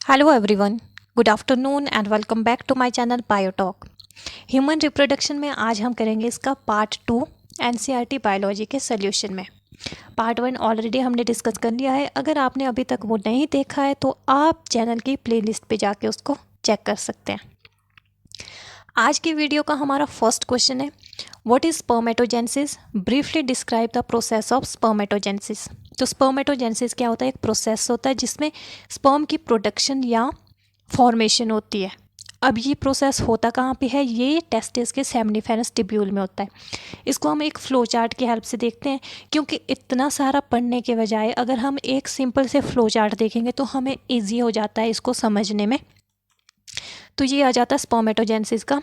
Hello everyone, good afternoon and welcome back to my channel BioTalk. Human reproduction में आज हम करेंगे इसका पार्ट 2 एनसीईआरटी बायोलॉजी के सोल्यूशन में। पार्ट 1 ऑलरेडी हमने डिस्कस कर लिया है। अगर आपने अभी तक वो नहीं देखा है तो आप चैनल की प्लेलिस्ट पे जाके उसको चेक कर सकते हैं। आज की वीडियो का हमारा फर्स्ट क्वेश्चन है, what is spermatogenesis? Briefly describe the process of spermatogenesis. तो स्पर्मेटोजेनेसिस क्या होता है? एक प्रोसेस होता है जिसमें स्पर्म की प्रोडक्शन या फॉर्मेशन होती है। अब ये प्रोसेस होता कहाँ पे है? ये टेस्टिस के सेमिनिफेरस ट्यूब्यूल में होता है। इसको हम एक फ्लो चार्ट की हेल्प से देखते हैं, क्योंकि इतना सारा पढ़ने के बजाय अगर हम एक सिंपल से फ्लो चार्ट देखेंगे तो हमें ईजी हो जाता है इसको समझने में। तो ये आ जाता है स्पर्मेटोजेनेसिस का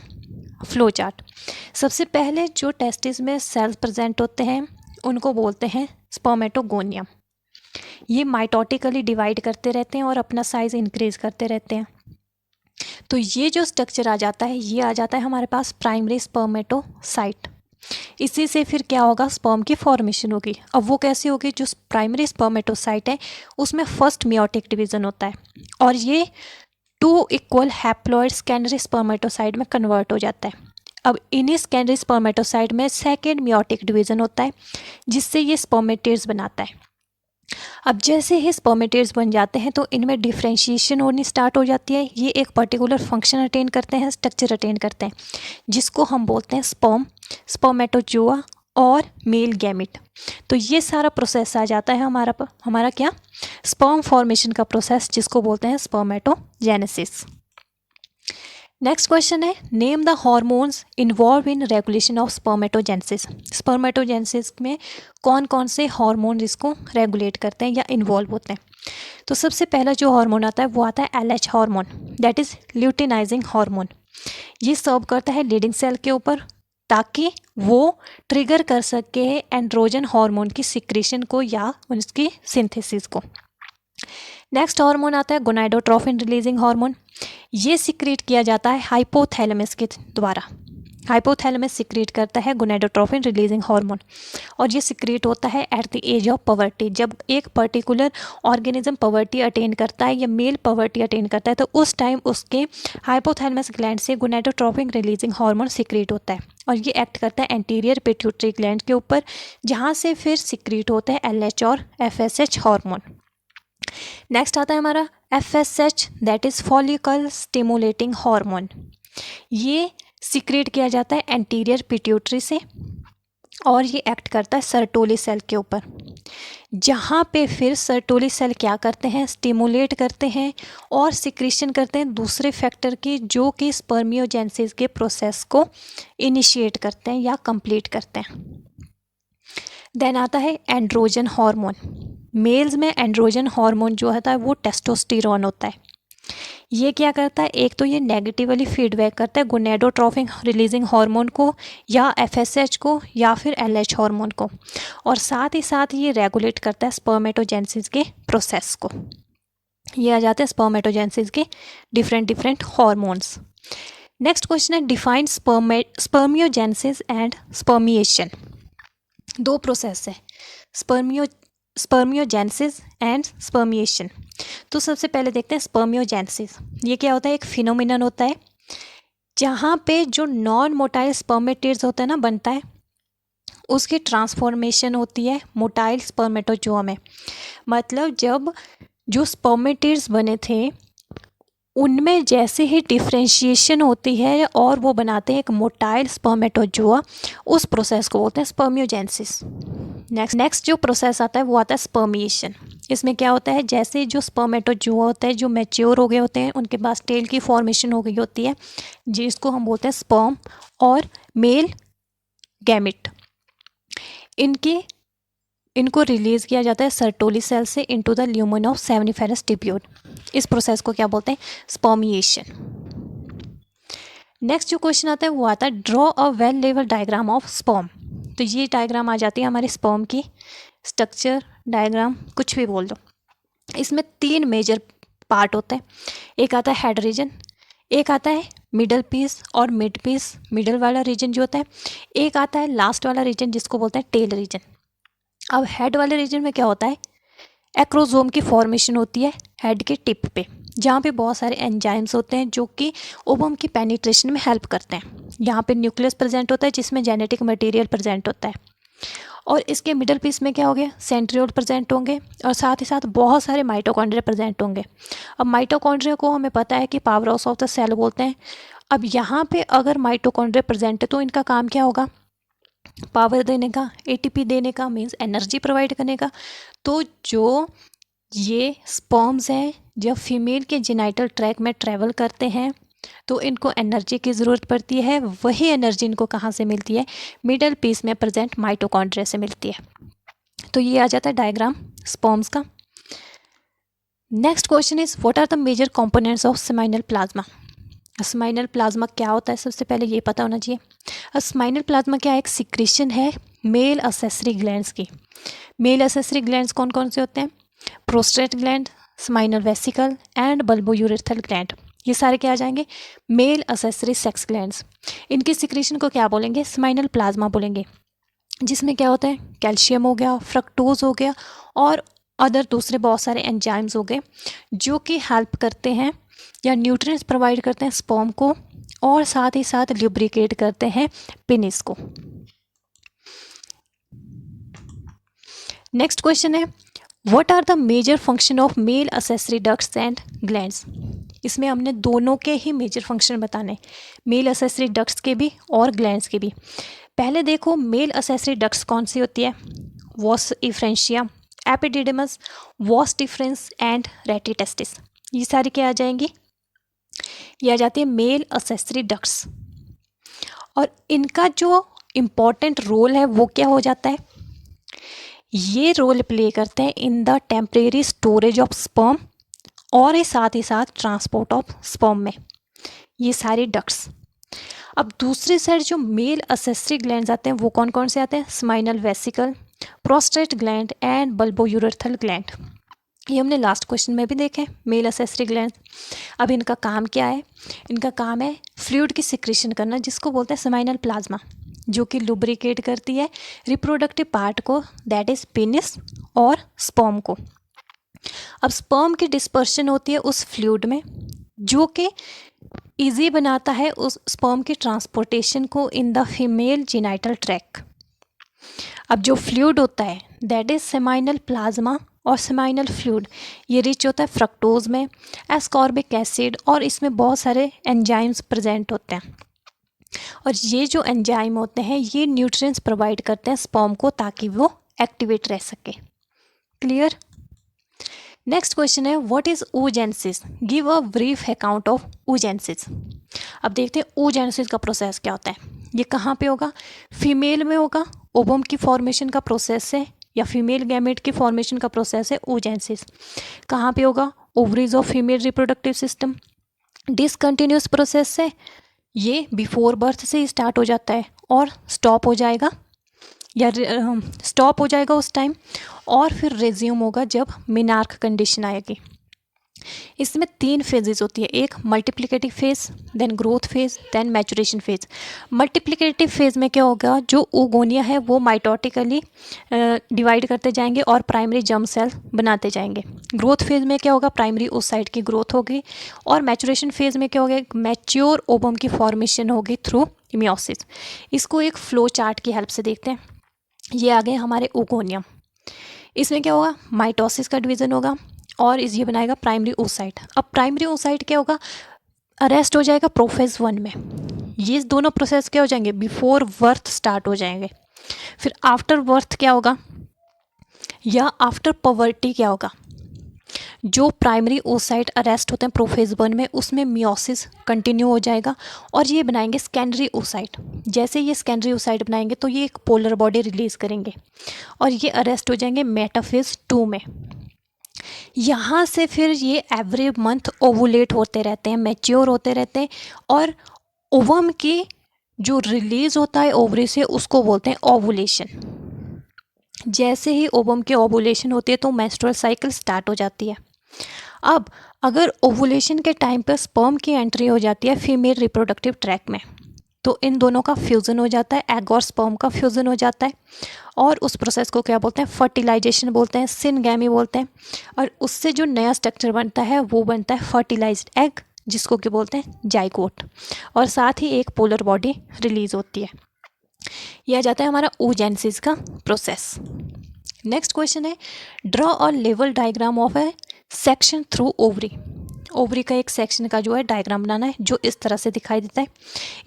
फ्लो चार्ट। सबसे पहले जो टेस्टिस में सेल्स प्रेजेंट होते हैं उनको बोलते हैं स्पर्मेटोगोनियम। ये माइटोटिकली डिवाइड करते रहते हैं और अपना साइज इंक्रीज करते रहते हैं। तो ये जो स्ट्रक्चर आ जाता है ये आ जाता है हमारे पास प्राइमरी स्पर्मेटोसाइट। इसी से फिर क्या होगा? स्पर्म की फॉर्मेशन होगी। अब वो कैसे होगी? जो प्राइमरी स्पर्मेटोसाइट है उसमें फर्स्ट मियोटिक डिवीजन होता है और ये 2 इक्वल हैप्लॉइड सेकेंडरी स्पर्मेटोसाइट में कन्वर्ट हो जाता है। अब इन्हीं सेकेंडरी स्पर्मेटोसाइट में सेकेंड मियोटिक डिवीजन होता है जिससे ये स्पर्मेटेड्स बनाता है। अब जैसे ही स्पर्मेटेड्स बन जाते हैं तो इनमें डिफ्रेंशिएशन होनी स्टार्ट हो जाती है। ये एक पर्टिकुलर फंक्शन अटेन करते हैं, स्ट्रक्चर अटेन करते हैं, जिसको हम बोलते हैं स्पर्म, स्पर्मेटोजोआ और मेल गैमिट। तो ये सारा प्रोसेस आ जाता है हमारा क्या? स्पर्म फॉर्मेशन का प्रोसेस, जिसको बोलते हैं स्पर्मेटोजेनेसिस। नेक्स्ट क्वेश्चन है, name the hormones involve in regulation of spermatogenesis. Spermatogenesis में कौन कौन से हार्मोन इसको रेगुलेट करते हैं या इन्वॉल्व होते हैं? तो सबसे पहला जो हार्मोन आता है वो आता है LH hormone, that is luteinizing hormone. ये सर्व करता है लीडिंग सेल के ऊपर ताकि वो ट्रिगर कर सके एंड्रोजन हार्मोन की सिक्रीशन को या उसकी सिंथेसिस को। नेक्स्ट हार्मोन आता है गोनाडोट्रोफिन रिलीजिंग हार्मोन। ये सिक्रीट किया जाता है हाइपोथैलेमस के द्वारा। हाइपोथैलेमस सिक्रीट करता है गोनाडोट्रोफिन रिलीजिंग हार्मोन और ये सिक्रीट होता है at the age of puberty. जब एक पर्टिकुलर ऑर्गेनिज्म पवर्टी अटेन करता है या मेल पवर्टी अटेन करता है तो उस टाइम उसके हाइपोथैलेमस ग्लैंड से गोनाडोट्रोफिन रिलीजिंग हार्मोन सिक्रीट होता है और ये एक्ट करता है एंटीरियर पिट्यूटरी ग्लैंड के ऊपर, जहाँ से फिर सिक्रीट होता है LH और FSH हार्मोन। नेक्स्ट आता है हमारा FSH, that is follicle stimulating hormone. ये सिक्रेट किया जाता है एंटीरियर पिट्यूटरी से और ये एक्ट करता है सर्टोली सेल के ऊपर, जहाँ पे फिर सर्टोली सेल क्या करते हैं? स्टिमुलेट करते हैं और सिक्रीशन करते हैं दूसरे फैक्टर की, जो कि स्पर्मियोजेनेसिस के प्रोसेस को इनिशिएट करते हैं या कंप्लीट करते हैं। देन आता है एंड्रोजन हार्मोन। मेल्स में एंड्रोजन हार्मोन जो होता है वो टेस्टोस्टेरोन होता है। ये क्या करता है? एक तो ये नेगेटिवली फीडबैक करता है गोनाडोट्रोफिन रिलीजिंग हार्मोन को या FSH को या फिर LH हार्मोन को, और साथ ही साथ ये रेगुलेट करता है स्पर्मेटोजेनेसिस के प्रोसेस को। ये आ जाते हैं स्पर्मेटोजेनेसिस के डिफरेंट हार्मोन्स। नेक्स्ट क्वेश्चन है, define spermiogenesis and spermiation. 2 process है, स्पर्मियोजेनेसिस एंड स्पर्मिएशन। तो सबसे पहले देखते हैं स्पर्मियोजेनेसिस। ये क्या होता है? एक फिनोमिनन होता है जहाँ पे जो नॉन मोटाइल स्पर्मेटेड्स होता है ना, बनता है, उसकी ट्रांसफॉर्मेशन होती है मोटाइल स्पर्मेटोजोआ में। मतलब जब जो स्पर्मेटेड्स बने थे उनमें जैसे ही डिफ्रेंशिएशन होती है और वो बनाते हैं एक मोटाइल स्पर्मेटोजोआ, उस प्रोसेस को बोलते हैं स्पर्मियोजेनेसिस। नेक्स्ट जो प्रोसेस आता है वो आता है स्पर्मिएशन। इसमें क्या होता है? जैसे जो स्पर्मेटोजोआ होते हैं जो मैच्योर हो गए होते हैं, उनके पास टेल की फॉर्मेशन हो गई होती है, जिसको हम बोलते हैं स्पर्म और मेल गैमिट। इनको रिलीज किया जाता है सर्टोली सेल से into the lumen of seminiferous tubule. इस प्रोसेस को क्या बोलते हैं? स्पर्मिएशन। नेक्स्ट जो क्वेश्चन आता है वो आता है, draw a well level diagram of sperm. तो ये डायग्राम आ जाती है हमारे स्पर्म की, स्ट्रक्चर डायग्राम कुछ भी बोल दो। इसमें 3 मेजर पार्ट होते हैं। एक आता है हेड रीजन, एक आता है मिडल पीस और मिड पीस, मिडल वाला रीजन जो होता है, एक आता है लास्ट वाला रीजन जिसको बोलते हैं टेल रीजन। अब हेड वाले रीजन में क्या होता है? एक्रोसोम की फॉर्मेशन होती है हेड के टिप पे, जहाँ पे बहुत सारे एंजाइम्स होते हैं जो कि ओवम की पेनिट्रेशन में हेल्प करते हैं। यहाँ पे न्यूक्लियस प्रेजेंट होता है जिसमें जेनेटिक मटेरियल प्रेजेंट होता है, और इसके मिडल पीस में क्या हो गया, सेंट्रियोल प्रेजेंट होंगे, और साथ ही साथ बहुत सारे माइटोकॉन्ड्रिया प्रेजेंट होंगे। अब माइटोकॉन्ड्रिया को हमें पता है कि powerhouse of the cell बोलते हैं। अब यहाँ पे अगर माइटोकॉन्ड्रिया प्रेजेंट है तो इनका काम क्या होगा, पावर देने का, एटीपी देने का, मीन्स एनर्जी प्रोवाइड करने का। तो जो ये स्पर्म्स हैं जब फीमेल के जेनाइटल ट्रैक में ट्रैवल करते हैं तो इनको एनर्जी की ज़रूरत पड़ती है। वही एनर्जी इनको कहाँ से मिलती है, मिडल पीस में प्रेजेंट माइटोकॉन्ड्रिया से मिलती है। तो ये आ जाता है डायग्राम स्पर्म्स का। Next question is what are the major components of seminal plasma. Seminal plasma क्या होता है, सबसे पहले ये पता होना चाहिए। सेमाइनल प्लाज्मा क्या है, एक सिक्रीशन है मेल असेसरी ग्लैंड्स की। मेल असेसरी ग्लैंड्स कौन कौन से होते हैं, prostate gland, seminal vesicle and bulbourethral gland. ये सारे क्या आ जाएंगे, मेल असेसरी सेक्स ग्लैंड्स। इनकी सिक्रीशन को क्या बोलेंगे, सेमाइनल प्लाज्मा बोलेंगे, जिसमें क्या होता है, कैल्शियम हो गया, फ्रक्टोज हो गया और अदर दूसरे बहुत सारे एंजाइम्स हो गए जो कि हेल्प करते हैं या न्यूट्रिएंट्स प्रोवाइड करते हैं स्पर्म को, और साथ ही साथ ल्यूब्रिकेट करते हैं पेनिस को। नेक्स्ट क्वेश्चन है what are the major function of male accessory ducts and glands. इसमें हमने दोनों के ही मेजर फंक्शन बताने, मेल असेसरी डक्ट्स के भी और ग्लैंड्स के भी। पहले देखो मेल असेसरी डक्ट्स कौन सी होती है, vas efferentia, epididymis, vas deferens and rete testis. ये सारी क्या आ जाएंगी, ये आ जाती है मेल असेसरी डक्ट्स। और इनका जो इम्पॉर्टेंट रोल है वो क्या हो जाता है, ये रोल प्ले करते हैं in the temporary storage of sperm और साथ ही साथ ट्रांसपोर्ट ऑफ स्पर्म में, ये सारे डक्ट्स। अब दूसरी साइड जो मेल असेसरी ग्लैंड्स आते हैं वो कौन कौन से आते हैं, seminal vesicle, prostate gland and bulbourethral gland. ये हमने लास्ट क्वेश्चन में भी देखे मेल असेसरी ग्लैंड। अब इनका काम क्या है, इनका काम है फ्लूइड की सिक्रीशन करना, जिसको बोलते हैं सेमाइनल प्लाज्मा, जो कि लुब्रिकेट करती है रिप्रोडक्टिव पार्ट को, दैट इज पेनिस और स्पर्म को। अब स्पर्म की डिस्पर्शन होती है उस फ्लूइड में, जो कि इजी बनाता है उस स्पर्म की ट्रांसपोर्टेशन को in the female genital tract. अब जो फ्लूइड होता है दैट इज सेमाइनल प्लाज्मा और सेमाइनल फ्लूइड, ये रिच होता है फ्रक्टोज में, एस्कॉर्बिक एसिड, और इसमें बहुत सारे एंजाइम्स प्रेजेंट होते हैं। और ये जो एंजाइम होते हैं ये न्यूट्रिएंट्स प्रोवाइड करते हैं स्पर्म को ताकि वो एक्टिवेट रह सके। क्लियर। नेक्स्ट क्वेश्चन है what is oogenesis, give a brief account of oogenesis। अब देखते हैं oogenesis का प्रोसेस क्या होता है। ये कहाँ पे होगा, फीमेल में होगा, ओवम की फॉर्मेशन का प्रोसेस है या फीमेल गैमेट की फॉर्मेशन का प्रोसेस है oogenesis। कहाँ पे होगा, ovaries of female reproductive system. Discontinuous process है, ये बिफोर बर्थ से ही स्टार्ट हो जाता है और स्टॉप हो जाएगा या स्टॉप हो जाएगा उस टाइम, और फिर रेज्यूम होगा जब मिनार्क कंडीशन आएगी। इसमें 3 फेजेस होती है, एक multiplicative phase, then growth phase, then maturation phase. Multiplicative phase में क्या होगा, जो ओगोनिया है वो माइटोटिकली डिवाइड करते जाएंगे और प्राइमरी जर्म सेल बनाते जाएंगे। ग्रोथ फेज में क्या होगा, प्राइमरी ओसाइट की ग्रोथ होगी, और मैचुरेशन फेज में क्या होगा, एक मैच्योर ओवम की फॉर्मेशन होगी थ्रू मियोसिस। इसको एक फ्लो चार्ट की हेल्प से देखते हैं। ये आ गए हमारे ओगोनियम। इसमें क्या होगा, माइटोसिस का डिवीजन होगा और इस ये बनाएगा प्राइमरी ओसाइट। अब प्राइमरी ओसाइट क्या होगा, अरेस्ट हो जाएगा प्रोफेज 1 में। ये दोनों प्रोसेस क्या हो जाएंगे, बिफोर बर्थ स्टार्ट हो जाएंगे। फिर आफ्टर बर्थ क्या होगा या आफ्टर पवर्टी क्या होगा, जो प्राइमरी ओसाइट अरेस्ट होते हैं प्रोफेज 1 में उसमें मियोसिस कंटिन्यू हो जाएगा और ये बनाएंगे सेकेंडरी ओसाइट। जैसे ये सेकेंडरी ओसाइट बनाएंगे तो ये एक पोलर बॉडी रिलीज करेंगे और ये अरेस्ट हो जाएंगे मेटाफेज 2 में। यहाँ से फिर ये एवरी मंथ ओवुलेट होते रहते हैं, मैच्योर होते रहते हैं, और ओवम की जो रिलीज होता है ओवरी से उसको बोलते हैं ओवुलेशन। जैसे ही ओवम की ओवुलेशन होती है तो मेंस्ट्रुअल साइकिल स्टार्ट हो जाती है। अब अगर ओवुलेशन के टाइम पर स्पर्म की एंट्री हो जाती है फीमेल रिप्रोडक्टिव ट्रैक में, तो इन दोनों का फ्यूज़न हो जाता है, एग और स्पर्म का फ्यूज़न हो जाता है, और उस प्रोसेस को क्या बोलते हैं, फर्टिलाइजेशन बोलते हैं, सिनगैमी बोलते हैं। और उससे जो नया स्ट्रक्चर बनता है वो बनता है फर्टिलाइज्ड एग, जिसको क्या बोलते हैं, जाइगोट। और साथ ही एक पोलर बॉडी रिलीज होती है। यह आ जाता है हमारा oogenesis का प्रोसेस। नेक्स्ट क्वेश्चन है, draw a level diagram of A section through ovary. Ovary का एक सेक्शन का जो है डायग्राम बनाना है, जो इस तरह से दिखाई देता है।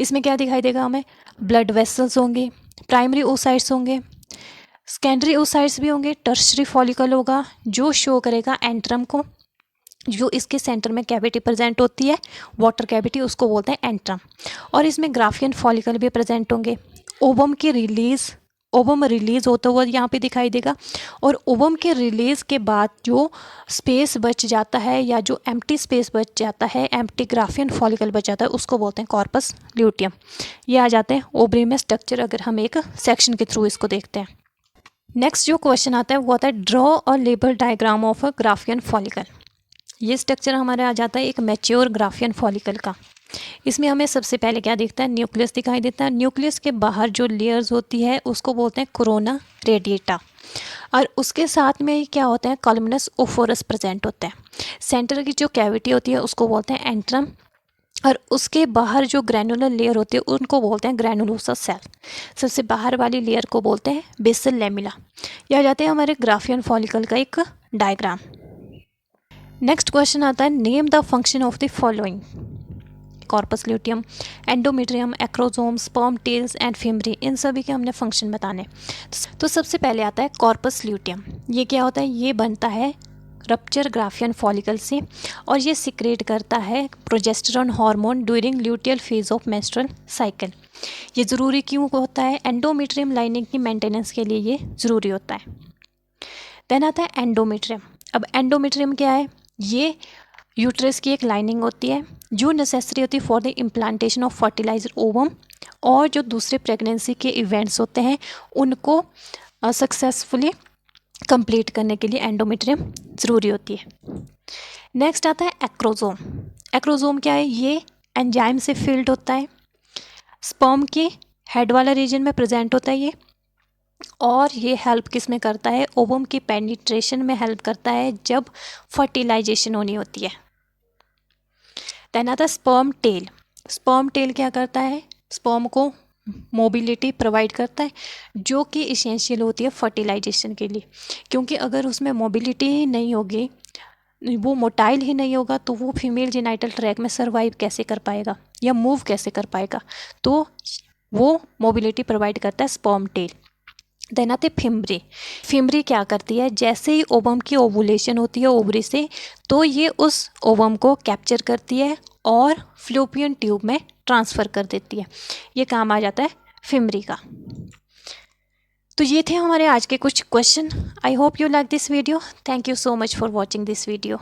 इसमें क्या दिखाई देगा हमें, ब्लड वेसल्स होंगे, प्राइमरी oocytes होंगे, सेकेंडरी oocytes भी होंगे, टर्शरी फॉलिकल होगा जो शो करेगा एंट्रम को, जो इसके सेंटर में कैविटी प्रेजेंट होती है, वाटर कैविटी, उसको बोलते हैं एंट्रम। और इसमें ग्राफियन फॉलिकल भी प्रेजेंट होंगे। ओवम की रिलीज, ओवम रिलीज होता हुआ यहाँ पे दिखाई देगा। और ओवम के रिलीज के बाद जो स्पेस बच जाता है, या जो एम्प्टी स्पेस बच जाता है, एम्प्टी ग्राफियन फॉलिकल बच जाता है, उसको बोलते हैं कॉर्पस ल्यूटियम। ये आ जाते हैं ओवरी में स्ट्रक्चर, अगर हम एक सेक्शन के थ्रू इसको देखते हैं। नेक्स्ट जो क्वेश्चन आता है वो आता है, ड्रॉ और label diagram of a Graafian follicle. ये स्ट्रक्चर हमारे आ जाता है एक मैच्योर ग्राफियन फॉलिकल का। इसमें हमें सबसे पहले क्या दिखता है, न्यूक्लियस दिखाई देता है। न्यूक्लियस के बाहर जो लेयर्स होती है उसको बोलते हैं कोरोना रेडिएटा। और उसके साथ में क्या होता है, कॉलमनस ओफोरस प्रेजेंट होता है। सेंटर की जो कैविटी होती है उसको बोलते हैं एंट्रम। और उसके बाहर जो ग्रैनुलर लेयर होती है उनको बोलते हैं ग्रैनुलोसा सेल। सबसे बाहर वाली लेयर को बोलते हैं बेसल लेमिला। यह आ जाते हैं हमारे ग्राफियन फॉलिकल का एक डायग्राम। नेक्स्ट क्वेश्चन आता है, name the function of the following. Corpus luteum, endometrium, acrosome, sperm, tails and fimbriae, इन सभी के हमने फंक्शन बताने। तो सबसे पहले आता है कॉर्पस ल्यूटियम। ये क्या होता है, ये बनता है रप्चर ग्राफियन फॉलिकल से, और ये सिक्रेट करता है progesterone hormone during luteal phase of menstrual cycle. ये ज़रूरी क्यों होता है, एंडोमेट्रियम लाइनिंग की मेंटेनेंस के लिए ये ज़रूरी होता है। देन आता है एंडोमेट्रियम। अब एंडोमेट्रियम क्या है, ये यूट्रस की एक लाइनिंग होती है जो नेसेसरी होती है for the implantation of fertilized ovum, और जो दूसरे प्रेगनेंसी के इवेंट्स होते हैं उनको सक्सेसफुली कंप्लीट करने के लिए एंडोमेट्रियम ज़रूरी होती है। नेक्स्ट आता है एक्रोसोम। एक्रोसोम क्या है, ये एंजाइम से फिल्ड होता है, स्पर्म के हेड वाला रीजन में प्रेजेंट होता है ये, और ये हेल्प किस में करता है, ओवम की पेनिट्रेशन में हेल्प करता है जब फर्टिलाइजेशन होनी होती है। देन आता है स्पर्म टेल। स्पर्म टेल क्या करता है, स्पर्म को मोबिलिटी प्रोवाइड करता है, जो कि इसेंशियल होती है फर्टिलाइजेशन के लिए। क्योंकि अगर उसमें मोबिलिटी ही नहीं होगी, वो मोटाइल ही नहीं होगा, तो वो फीमेल जेनाइटल ट्रैक में सर्वाइव कैसे कर पाएगा या मूव कैसे कर पाएगा। तो वो मोबिलिटी प्रोवाइड करता है स्पर्म टेल। देन आते फिमरी। फिमरी क्या करती है, जैसे ही ओवम की ओवुलेशन होती है ओवरी से, तो ये उस ओवम को कैप्चर करती है और फ्लोपियन ट्यूब में ट्रांसफ़र कर देती है। ये काम आ जाता है फिमरी का। तो ये थे हमारे आज के कुछ question. I hope you like this video. Thank you so much for watching this video.